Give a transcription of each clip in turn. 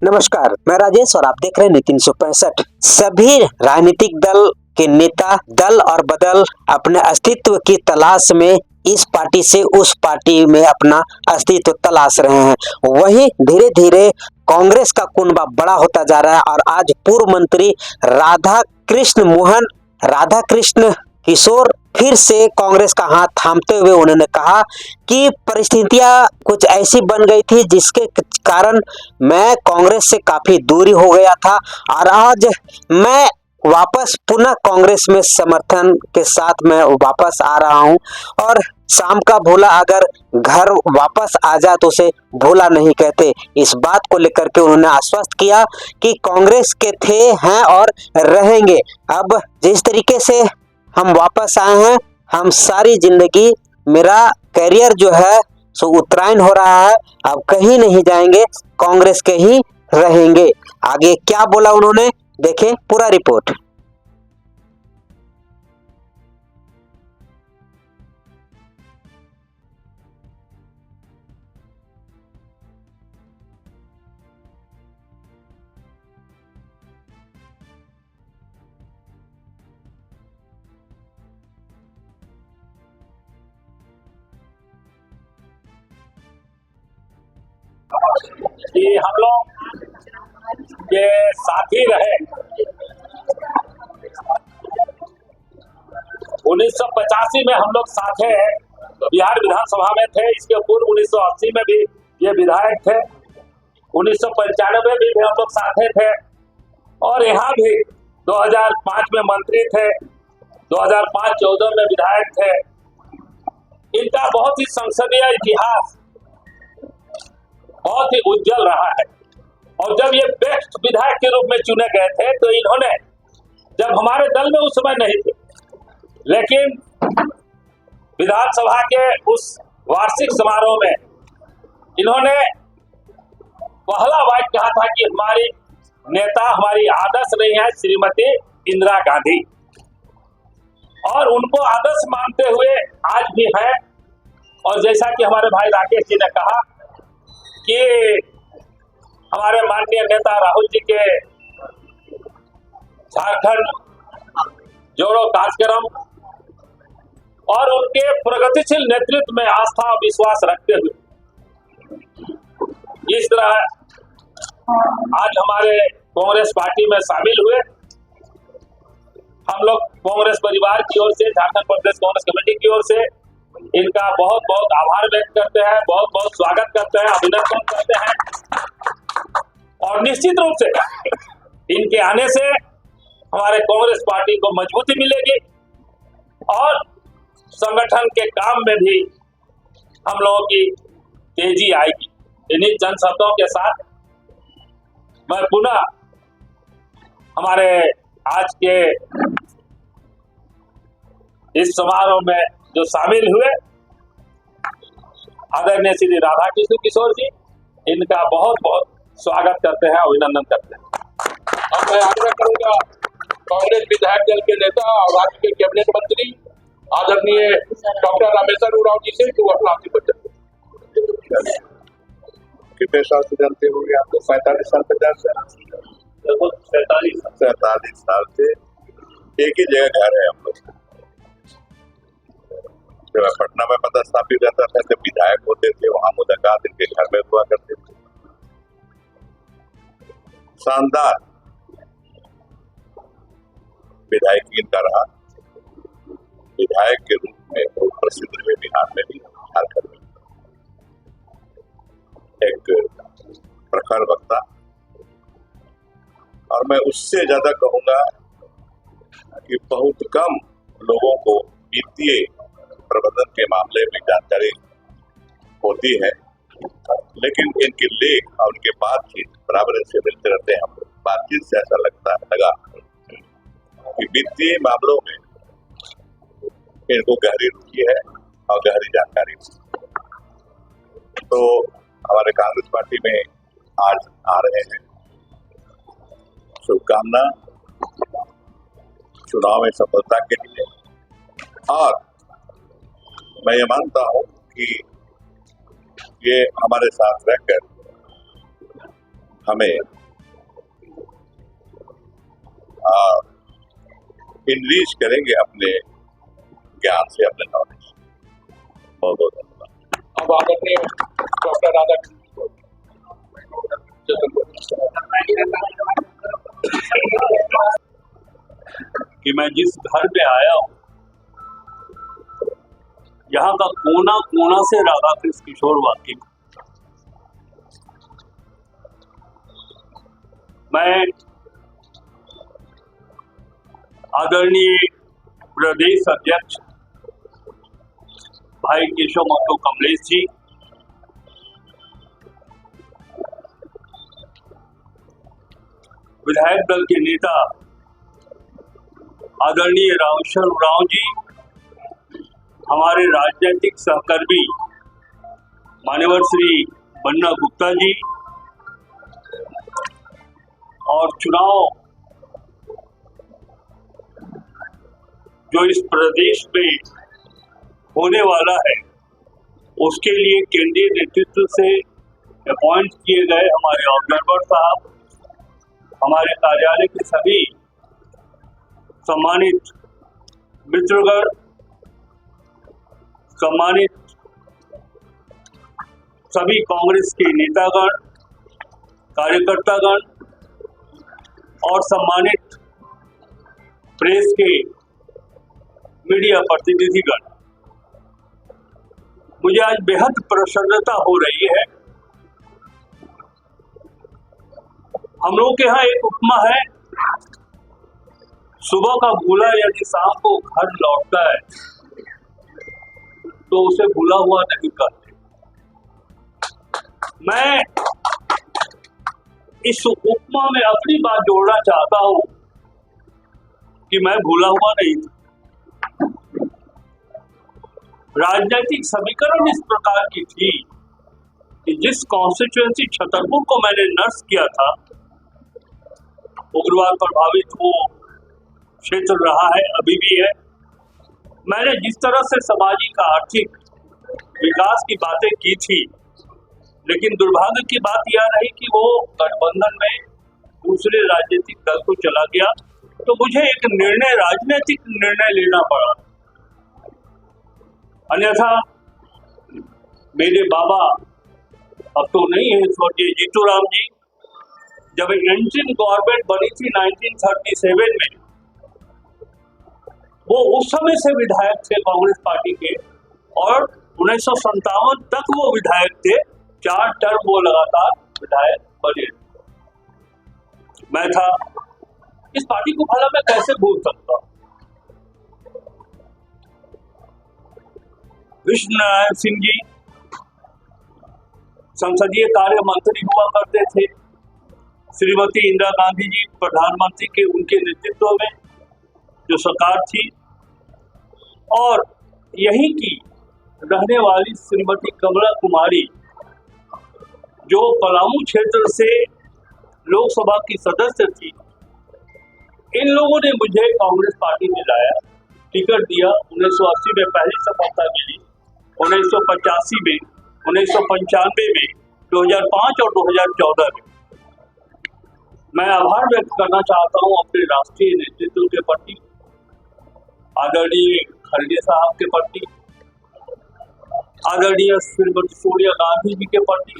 नमस्कार, मैं राजेश और आप देख रहे हैं नीति 365। सभी राजनीतिक दल के नेता दल और बदल अपने अस्तित्व की तलाश में इस पार्टी से उस पार्टी में अपना अस्तित्व तलाश रहे हैं। वहीं धीरे धीरे कांग्रेस का कुनबा बड़ा होता जा रहा है और आज पूर्व मंत्री राधा कृष्ण किशोर फिर से कांग्रेस का हाथ थामते हुए उन्होंने कहा कि परिस्थितियां कुछ ऐसी बन गई थी जिसके कारण मैं कांग्रेस से काफी दूरी हो गया था और आज मैं वापस पुनः कांग्रेस में समर्थन के साथ मैं वापस आ रहा हूं और शाम का भोला अगर घर वापस आ जाए तो उसे भोला नहीं कहते। इस बात को लेकर के उन्होंने आश्वस्त किया कि कांग्रेस के थे हैं और रहेंगे। अब जिस तरीके से हम वापस आए हैं, हम सारी जिंदगी मेरा करियर जो है सो उत्तरायण हो रहा है, अब कहीं नहीं जाएंगे, कांग्रेस के ही रहेंगे। आगे क्या बोला उन्होंने, देखें पूरा रिपोर्ट। कि हम लोग ये साथी रहे 1985 में हम लोग साथे बिहार विधानसभा में थे। इसके पूर्व 1980 में भी ये विधायक थे, 1995 में भी हम लोग साथे थे और यहाँ भी 2005 में मंत्री थे, 2005-14 में विधायक थे। इनका बहुत ही संसदीय इतिहास बहुत ही उज्जवल रहा है और जब ये बेस्ट विधायक के रूप में चुने गए थे तो इन्होंने, जब हमारे दल में उस समय नहीं थे, लेकिन विधानसभा के उस वार्षिक समारोह में इन्होंने पहला वाक्य कहा था कि हमारी नेता, हमारी आदर्श नहीं है श्रीमती इंदिरा गांधी, और उनको आदर्श मानते हुए आज भी है। और जैसा कि हमारे भाई राकेश जी ने कहा कि हमारे माननीय नेता राहुल जी के झारखंड जोड़ो कार्यक्रम और उनके प्रगतिशील नेतृत्व में आस्था और विश्वास रखते हुए इस तरह आज हमारे कांग्रेस पार्टी में शामिल हुए। हम लोग कांग्रेस परिवार की ओर से, झारखंड प्रदेश कांग्रेस कमेटी की ओर से इनका बहुत बहुत आभार व्यक्त करते हैं, बहुत बहुत स्वागत करते हैं, अभिनंदन करते हैं और निश्चित रूप से इनके आने से हमारे कांग्रेस पार्टी को मजबूती मिलेगी और संगठन के काम में भी हम लोगों की तेजी आएगी। इन्हीं चंद शब्दों के साथ मैं पुनः हमारे आज के इस समारोह में जो शामिल हुए आदरणीय श्री राधा कृष्ण किशोर जी, इनका बहुत बहुत स्वागत करते हैं, अभिनंदन करते हैं। अब मैं आग्रह करूंगा कांग्रेस विधायक दल के नेता और राज्य के कैबिनेट मंत्री आदरणीय डॉक्टर रामेश्वर उरांव जी से कि वो अपना वक्तव्य। कितने साल से जानते होंगे आपको? 45 साल 50 साल, लगभग 47 साल से एक ही जगह घर है हम लोग। जब मैं पटना में पदस्थापित रहता था जब विधायक होते थे वहां मुलाकात इनके घर में हुआ करते थे। शानदार विधायक इनका रहा, विधायक के रूप में बहुत प्रसिद्ध हुए बिहार में भी, झारखंड में एक प्रखर वक्ता। और मैं उससे ज्यादा कहूंगा कि बहुत कम लोगों को वित्तीय प्रबंधन के मामले में जानकारी होती है, लेकिन इनके लेख और उनके बातचीत बराबर से मिलते रहते हैं। हम बातचीत से ऐसा लगा कि वित्तीय मामलों में इनको गहरी रुचि है और गहरी जानकारी। तो हमारे कांग्रेस पार्टी में आज आ रहे हैं, शुभकामना चुनाव में सफलता के लिए। और मैं ये मानता हूं कि ये हमारे साथ रहकर हमें इनरीच करेंगे अपने ज्ञान से, अपने नॉलेज से। बहुत बहुत धन्यवाद। अब आदरणीय डॉक्टर राधाकृष्ण कि मैं जिस घर में आया हूँ यहाँ का कोना कोना से राधाकृष्ण किशोर वाकिफ। मैं आदरणीय प्रदेश अध्यक्ष भाई केशव महतो कमलेश जी, विधायक दल के नेता आदरणीय रामेश्वर उरांव जी, हमारे राजनीतिक सहकर्मी मान्यवर श्री बन्ना गुप्ता जी, और चुनाव जो इस प्रदेश में होने वाला है उसके लिए केंद्रीय नेतृत्व से अपॉइंट किए गए हमारे ऑब्जर्वर साहब, हमारे कार्यालय के सभी सम्मानित मित्रगण, सम्मानित सभी कांग्रेस के नेतागण, कार्यकर्तागण और सम्मानित प्रेस के मीडिया प्रतिनिधिगण, मुझे आज बेहद प्रसन्नता हो रही है। हम लोग के यहाँ एक उपमा है, सुबह का भूला यदि शाम को घर लौटता है तो उसे भूला हुआ नहीं कहते। मैं इस उपमा में अपनी बात जोड़ना चाहता हूं कि मैं भूला हुआ नहीं था। राजनीतिक समीकरण इस प्रकार की थी कि जिस कॉन्स्टिट्यूएंसी छतरपुर को मैंने नर्स किया था, उग्रवाद प्रभावित वो क्षेत्र रहा है, अभी भी है। मैंने जिस तरह से सामाजिक आर्थिक विकास की बातें की थी, लेकिन दुर्भाग्य की बात यह रही कि वो गठबंधन में दूसरे राजनीतिक दल को चला गया, तो मुझे एक निर्णय, राजनीतिक निर्णय लेना पड़ा। अन्यथा मेरे बाबा अब तो नहीं है, स्वर्गीय जीतू राम जी, जब इंडियन गवर्नमेंट बनी थी 1937 में, वो उस समय से विधायक थे कांग्रेस पार्टी के, और 1957 तक वो विधायक थे। 4 टर्म वो लगातार विधायक बने। मैं था, इस पार्टी को भला मैं कैसे भूल सकता हूं। विष्णु नारायण सिंह जी संसदीय कार्य मंत्री हुआ करते थे। श्रीमती इंदिरा गांधी जी प्रधानमंत्री के, उनके नेतृत्व में जो सरकार थी, और यहीं की रहने वाली श्रीमती कमला कुमारी जो पलामू क्षेत्र से लोकसभा की सदस्य थी, इन लोगों ने मुझे कांग्रेस पार्टी में लाया, टिकट दिया। 1980 में पहली सफलता मिली, 1985 में, 1995 में, 2005 और 2014 में। मैं आभार व्यक्त करना चाहता हूं अपने राष्ट्रीय नेतृत्व के प्रति, आदरणीय खड़गे साहब के प्रति, आदरणीय श्रीमती सोनिया गांधी जी के प्रति,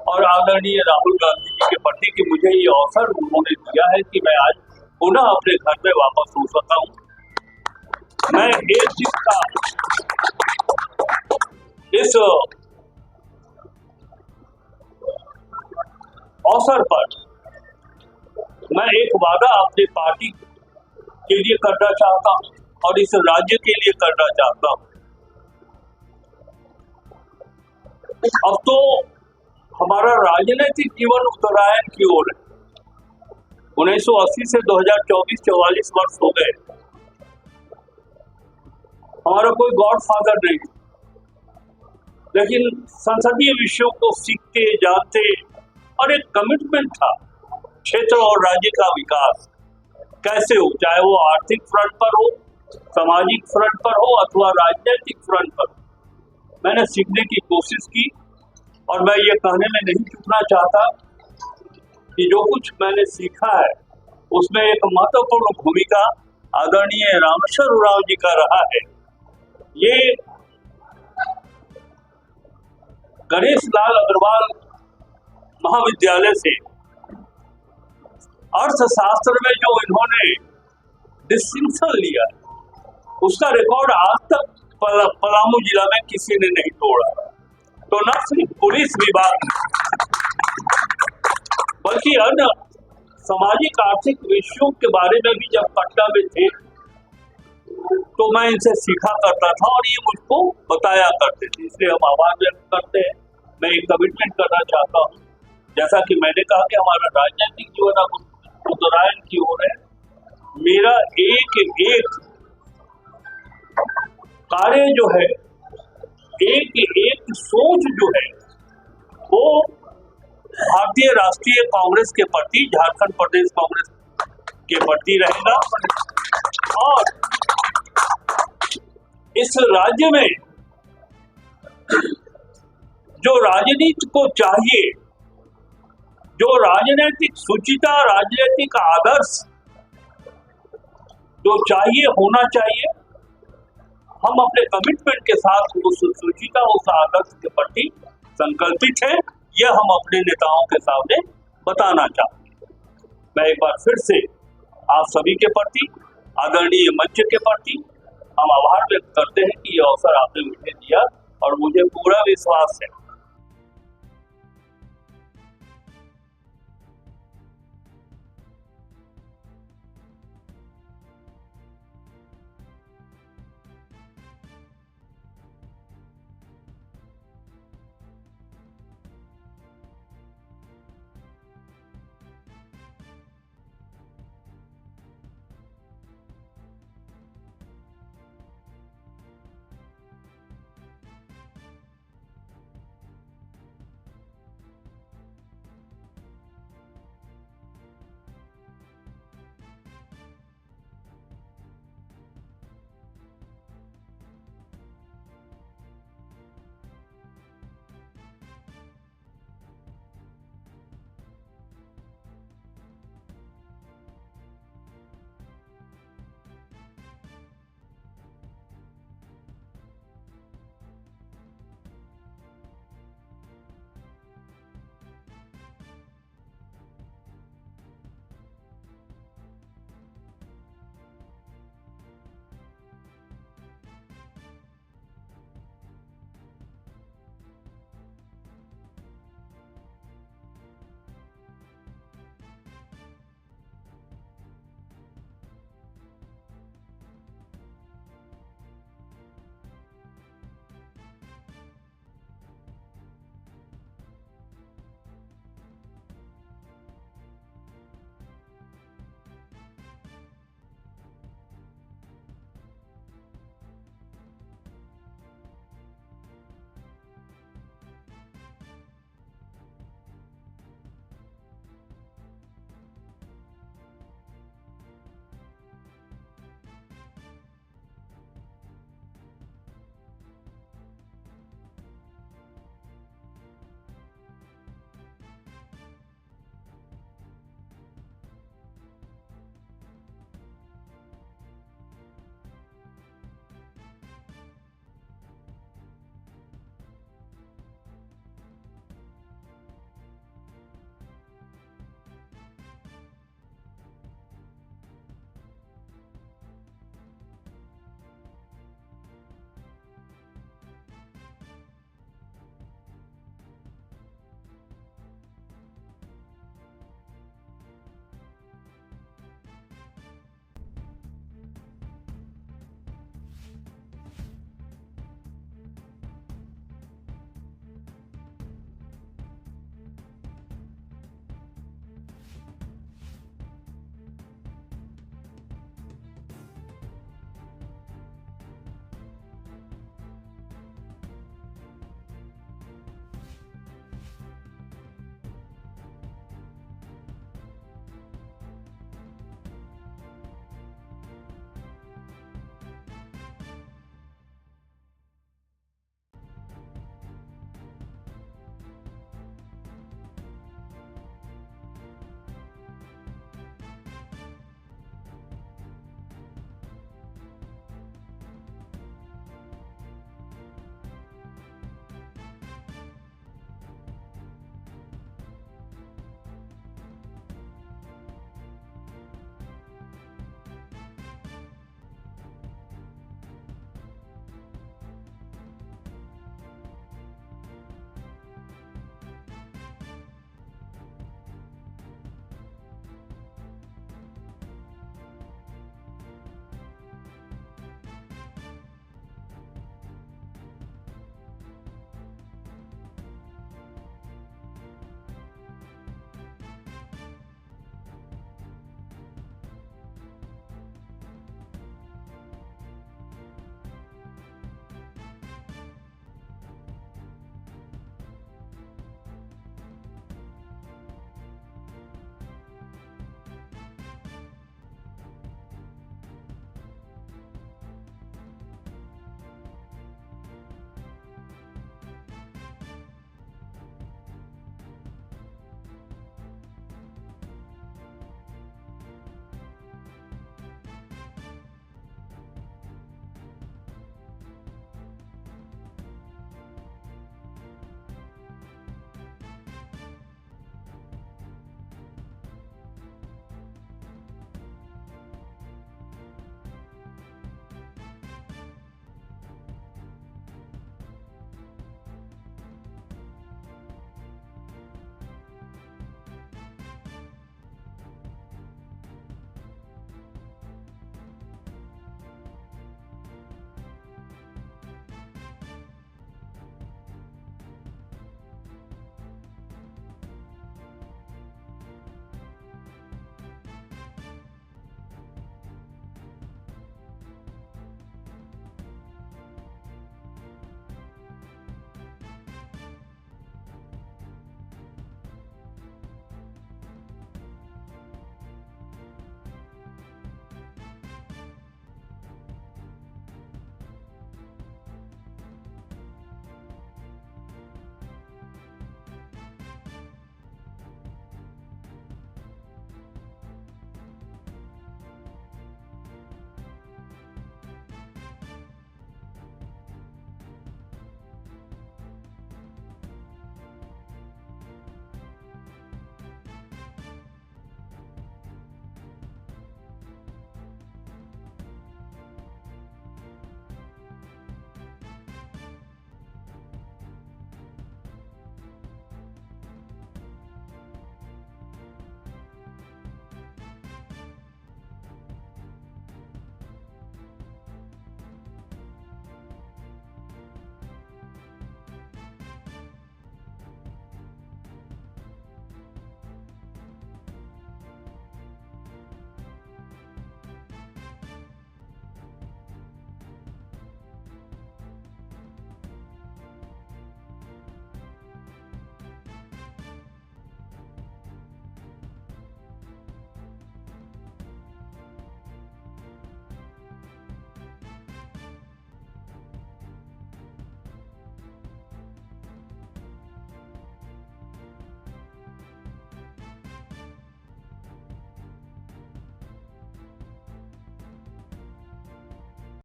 और आदरणीय राहुल गांधी जी के प्रति कि मुझे ये अवसर उन्होंने दिया है कि मैं आज पुनः अपने घर में वापस हो सका हूं। मैं एक चीज का इस अवसर पर मैं एक वादा अपनी पार्टी के लिए करना चाहता हूं और इस राज्य के लिए करना चाहता हूं। अब तो हमारा राजनीतिक जीवन उत्तरायण की ओर है। 1980 से 2024 44 वर्ष हो गए। हमारा कोई गॉडफादर नहीं, लेकिन संसदीय विषयों को सीखते जानते और एक कमिटमेंट था क्षेत्र और राज्य का विकास कैसे हो, चाहे वो आर्थिक फ्रंट पर हो, सामाजिक फ्रंट पर हो अथवा राजनीतिक फ्रंट पर। मैंने सीखने की कोशिश की और मैं ये कहने में नहीं चूकना चाहता कि जो कुछ मैंने सीखा है उसमें एक महत्वपूर्ण भूमिका आदरणीय रामेश्वर उरांव जी का रहा है। ये गणेश लाल अग्रवाल महाविद्यालय से अर्थशास्त्र में जो इन्होंने डिस्टिंक्शन लिया उसका रिकॉर्ड आज तक पलामू जिला में किसी ने नहीं तोड़ा। तो न सिर्फ पुलिस विभाग बल्कि अन्य सामाजिक आर्थिक विषयों के बारे में भी जब पटना में थे तो मैं इनसे सीखा करता था और ये मुझको बताया करते थे। इसलिए हम आभार व्यक्त करते हैं। मैं एक कमिटमेंट करना चाहता हूँ, जैसा कि मैंने कहा कि हमारा राजनीतिक जीवन अब उत्तरायण की ओर है। मेरा एक एक कार्य जो है, एक एक सोच जो है वो भारतीय राष्ट्रीय कांग्रेस के प्रति, झारखंड प्रदेश कांग्रेस के प्रति रहेगा। और इस राज्य में जो राजनीति को चाहिए, जो राजनीतिक शुचिता, राजनीतिक आदर्श जो चाहिए, होना चाहिए, हम अपने कमिटमेंट के साथ उस शुचिता, उस आदर्श के प्रति संकल्पित हैं। यह हम अपने नेताओं के सामने बताना चाहते हैं। मैं एक बार फिर से आप सभी के प्रति, आदरणीय मंच के प्रति हम आभार व्यक्त करते हैं कि यह अवसर आपने मुझे दिया और मुझे पूरा विश्वास है